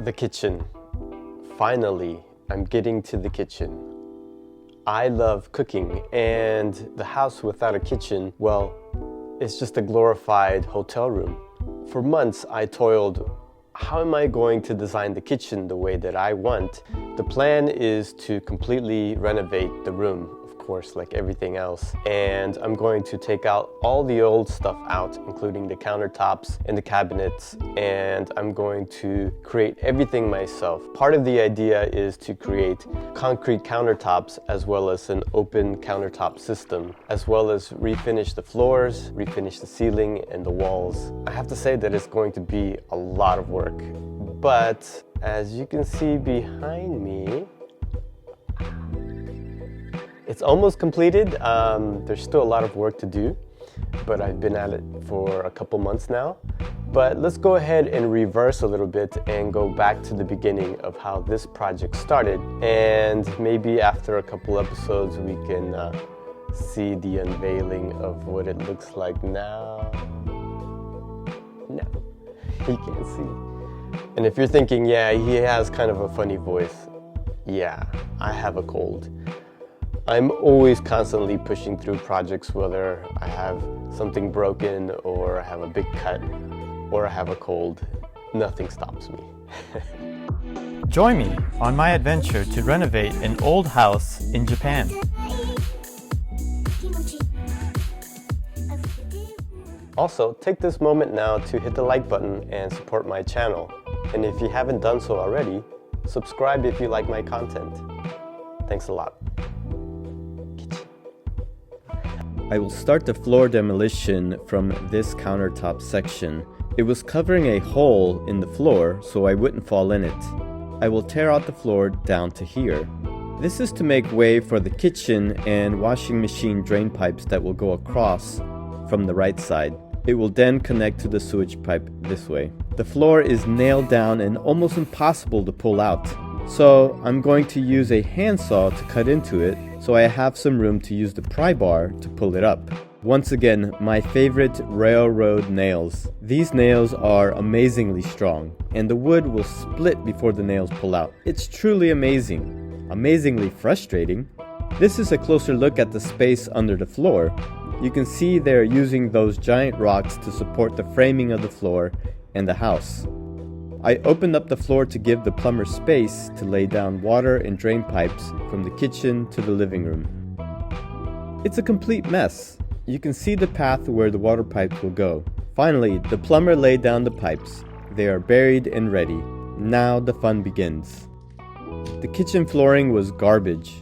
The kitchen. Finally, I'm getting to the kitchen. I love cooking, and the house without a kitchen, well, it's just a glorified hotel room. For months, I toiled, how am I going to design the kitchen the way that I want? The plan is to completely renovate the room, of course, like everything else. And I'm going to take out all the old stuff out, including the countertops and the cabinets, and I'm going to create everything myself. Part of the idea is to create concrete countertops as well as an open countertop system, as well as refinish the floors, refinish the ceiling and the walls. I have to say that it's going to be a lot of work, but as you can see behind me, it's almost completed. There's still a lot of work to do, but I've been at it for a couple months now. But let's go ahead and reverse a little bit and go back to the beginning of how this project started. And maybe after a couple episodes, we can see the unveiling of what it looks like now. No, he can't see. And if you're thinking, yeah, he has kind of a funny voice. Yeah, I have a cold. I'm always constantly pushing through projects, whether I have something broken or I have a big cut or I have a cold. Nothing stops me. Join me on my adventure to renovate an old house in Japan. Also, take this moment now to hit the like button and support my channel. And if you haven't done so already, subscribe if you like my content. Thanks a lot. I will start the floor demolition from this countertop section. It was covering a hole in the floor so I wouldn't fall in it. I will tear out the floor down to here. This is to make way for the kitchen and washing machine drain pipes that will go across from the right side. It will then connect to the sewage pipe this way. The floor is nailed down and almost impossible to pull out. So I'm going to use a handsaw to cut into it so I have some room to use the pry bar to pull it up. Once again, my favorite railroad nails. These nails are amazingly strong, and the wood will split before the nails pull out. It's truly amazing. Amazingly frustrating. This is a closer look at the space under the floor. You can see they're using those giant rocks to support the framing of the floor and the house. I opened up the floor to give the plumber space to lay down water and drain pipes from the kitchen to the living room. It's a complete mess. You can see the path where the water pipes will go. Finally, the plumber laid down the pipes. They are buried and ready. Now the fun begins. The kitchen flooring was garbage.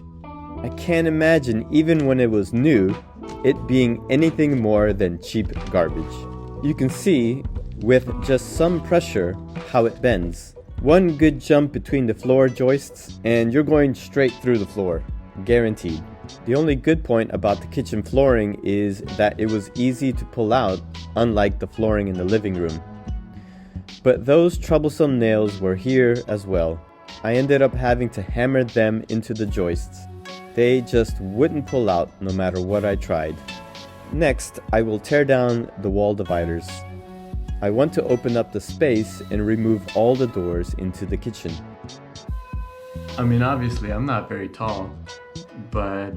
I can't imagine, even when it was new, it being anything more than cheap garbage. You can see, with just some pressure, how it bends. One good jump between the floor joists and you're going straight through the floor. Guaranteed. The only good point about the kitchen flooring is that it was easy to pull out, unlike the flooring in the living room. But those troublesome nails were here as well. I ended up having to hammer them into the joists. They just wouldn't pull out no matter what I tried. Next, I will tear down the wall dividers. I want to open up the space and remove all the doors into the kitchen. I mean, obviously I'm not very tall, but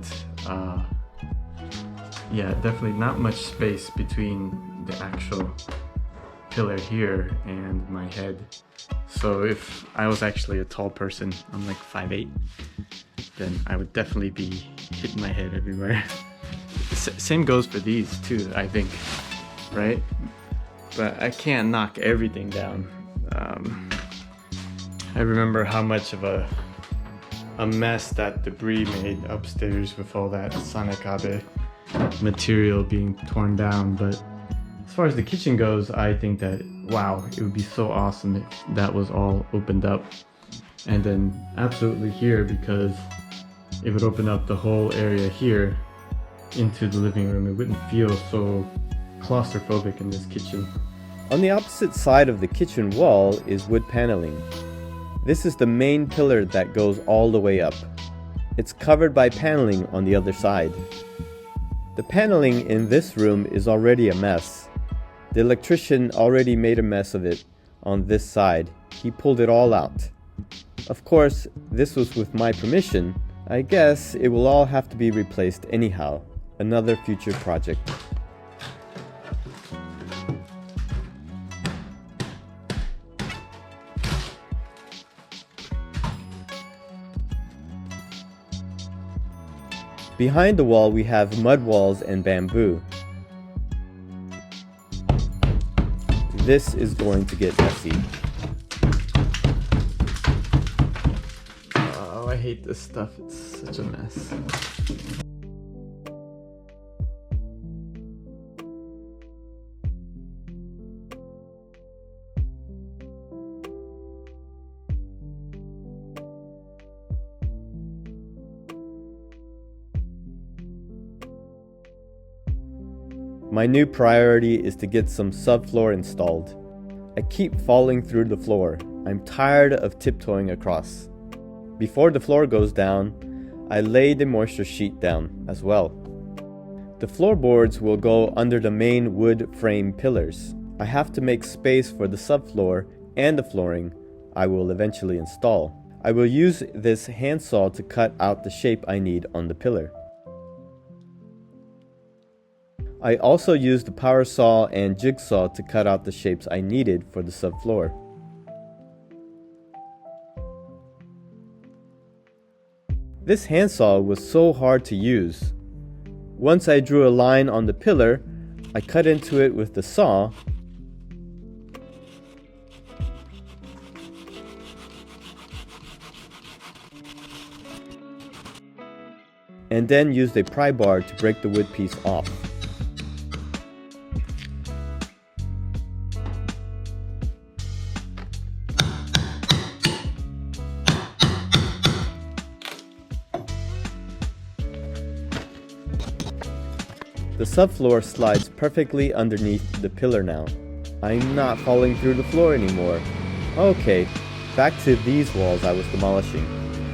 yeah, definitely not much space between the actual pillar here and my head. So if I was actually a tall person, I'm like 5'8", then I would definitely be hitting my head everywhere. Same goes for these too, I think, right? But I can't knock everything down. I remember how much of a mess that debris made upstairs with all that sanekabe material being torn down. But as far as the kitchen goes, I think that, wow, it would be so awesome if that was all opened up. And then absolutely here, because it would open up the whole area here into the living room. It wouldn't feel so claustrophobic in this kitchen. On the opposite side of the kitchen wall is wood paneling. This is the main pillar that goes all the way up. It's covered by paneling on the other side. The paneling in this room is already a mess. The electrician already made a mess of it on this side. He pulled it all out. Of course, this was with my permission. I guess it will all have to be replaced anyhow. Another future project. Behind the wall we have mud walls and bamboo. This is going to get messy. Oh, I hate this stuff. It's such a mess. My new priority is to get some subfloor installed. I keep falling through the floor. I'm tired of tiptoeing across. Before the floor goes down, I lay the moisture sheet down as well. The floorboards will go under the main wood frame pillars. I have to make space for the subfloor and the flooring I will eventually install. I will use this handsaw to cut out the shape I need on the pillar. I also used the power saw and jigsaw to cut out the shapes I needed for the subfloor. This handsaw was so hard to use. Once I drew a line on the pillar, I cut into it with the saw. And then used a pry bar to break the wood piece off. The subfloor slides perfectly underneath the pillar now. I'm not falling through the floor anymore. Okay, back to these walls I was demolishing.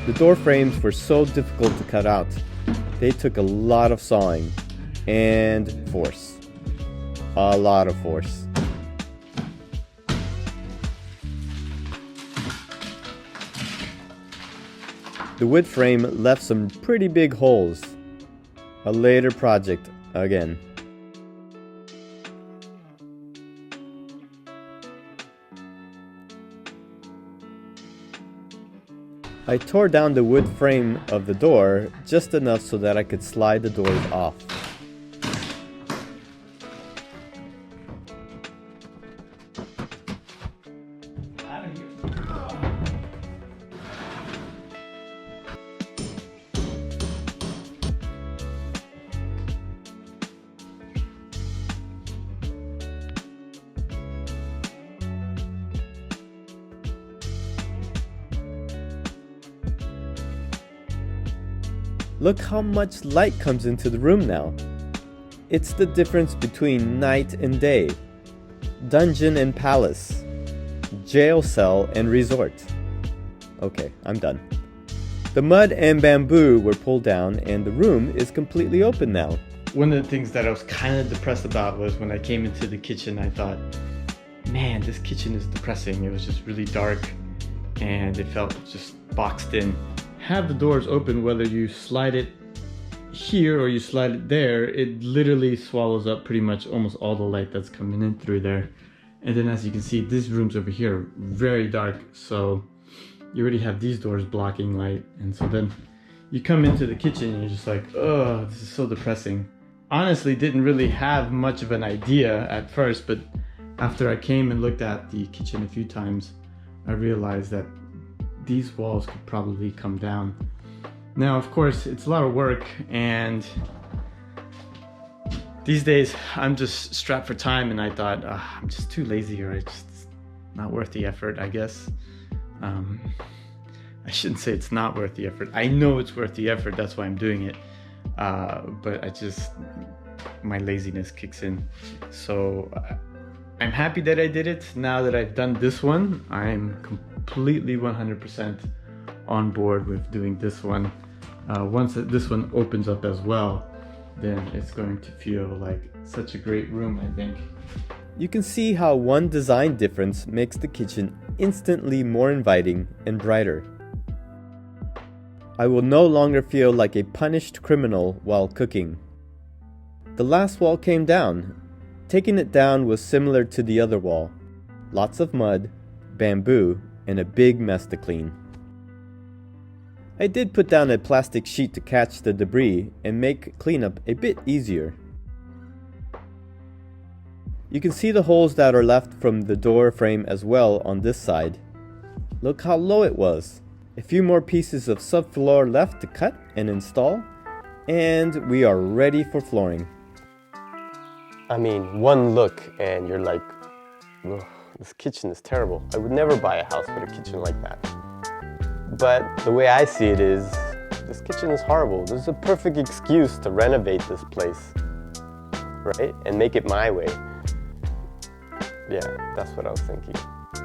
The door frames were so difficult to cut out. They took a lot of sawing and force. A lot of force. The wood frame left some pretty big holes. A later project again. I tore down the wood frame of the door just enough so that I could slide the doors off. Look how much light comes into the room now. It's the difference between night and day, dungeon and palace, jail cell and resort. Okay, I'm done. The mud and bamboo were pulled down and the room is completely open now. One of the things that I was kind of depressed about was when I came into the kitchen, I thought, man, this kitchen is depressing. It was just really dark and it felt just boxed in. Have the doors open, whether you slide it here or you slide it there, it literally swallows up pretty much almost all the light that's coming in through there. And then as you can see, these rooms over here are very dark, so you already have these doors blocking light. And so then you come into the kitchen and you're just like, oh, this is so depressing. Honestly, didn't really have much of an idea at first, but after I came and looked at the kitchen a few times, I realized that these walls could probably come down. Now, of course, it's a lot of work, and these days I'm just strapped for time, and I thought, I'm just too lazy, or it's not worth the effort, I guess. I shouldn't say it's not worth the effort. I know it's worth the effort, that's why I'm doing it. But my laziness kicks in. So I'm happy that I did it. Now that I've done this one, I'm completely 100% on board with doing this one. Once this one opens up as well, then it's going to feel like such a great room, I think. You can see how one design difference makes the kitchen instantly more inviting and brighter. I will no longer feel like a punished criminal while cooking. The last wall came down. Taking it down was similar to the other wall. Lots of mud, bamboo, and a big mess to clean. I did put down a plastic sheet to catch the debris and make cleanup a bit easier. You can see the holes that are left from the door frame as well on this side. Look how low it was. A few more pieces of subfloor left to cut and install, and we are ready for flooring. I mean, one look and you're like, ugh, this kitchen is terrible. I would never buy a house with a kitchen like that. But the way I see it is, this kitchen is horrible. This is a perfect excuse to renovate this place, right? And make it my way. Yeah, that's what I was thinking.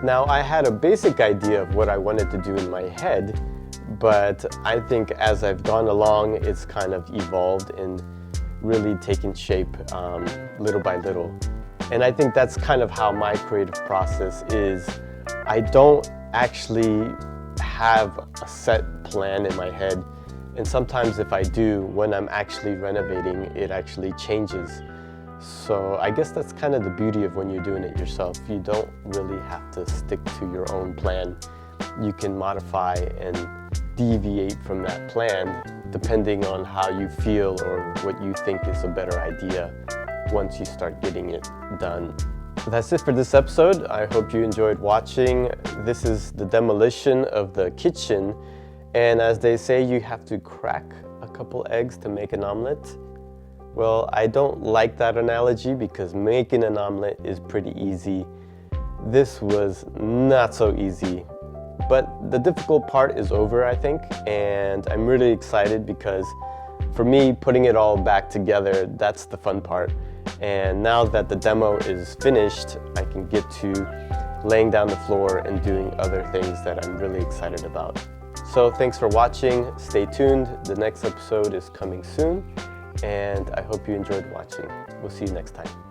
Now, I had a basic idea of what I wanted to do in my head, but I think as I've gone along, it's kind of evolved and really taken shape little by little. And I think that's kind of how my creative process is. I don't actually have a set plan in my head, and sometimes if I do, when I'm actually renovating, it actually changes. So I guess that's kind of the beauty of when you're doing it yourself. You don't really have to stick to your own plan. You can modify and deviate from that plan depending on how you feel or what you think is a better idea once you start getting it done. That's it for this episode. I hope you enjoyed watching. This is the demolition of the kitchen, and as they say, you have to crack a couple eggs to make an omelet. Well, I don't like that analogy because making an omelet is pretty easy. This was not so easy, but the difficult part is over, I think, and I'm really excited because for me, putting it all back together, that's the fun part. And now that the demo is finished, I can get to laying down the floor and doing other things that I'm really excited about. So thanks for watching. Stay tuned. The next episode is coming soon, and I hope you enjoyed watching. We'll see you next time.